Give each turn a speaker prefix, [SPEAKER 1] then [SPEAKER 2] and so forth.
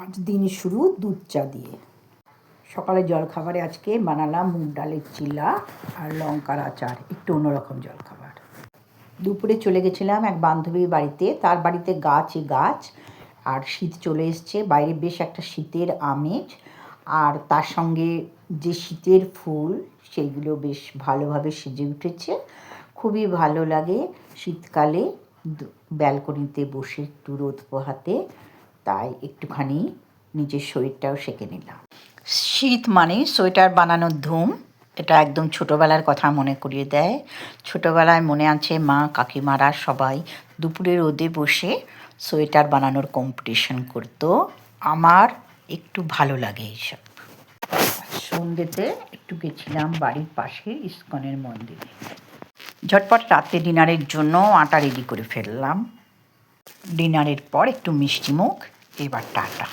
[SPEAKER 1] আজ দিন শুরু দুধ চা দিয়ে। সকালে জলখাবারে আজকে বানালাম মুগ ডালের চিলা আর লঙ্কার আচার, একটু অন্যরকম জলখাবার। দুপুরে চলে গেছিলাম এক বান্ধবীর বাড়িতে, তার বাড়িতে গাছই গাছ, আর শীত চলে এসছে, বাইরে বেশ একটা শীতের আমেজ, আর তার সঙ্গে যে শীতের ফুল সেইগুলো বেশ ভালোভাবে সেজে উঠেছে। খুবই ভালো লাগে শীতকালে ব্যালকনিতে বসে একটু রোদ পোহাতে, তাই একটুখানি নিজের শরীরটাও সেঁকে নিলাম। শীত মানে সোয়েটার বানানোর ধুম, এটা একদম ছোটোবেলার কথা মনে করিয়ে দেয়। ছোটোবেলায় মনে আছে মা কাকিমারা সবাই দুপুরে রোদে বসে সোয়েটার বানানোর কম্পিটিশন করতো। আমার একটু ভালো লাগে এইসব। সন্ধ্যেতে একটু গেছিলাম বাড়ির পাশে ইস্কনের মন্দিরে। ঝটপট রাতে ডিনারের জন্য আটা রেডি করে ফেললাম। ডিনারের পর একটু মিষ্টি মুখ, এবার টাটা।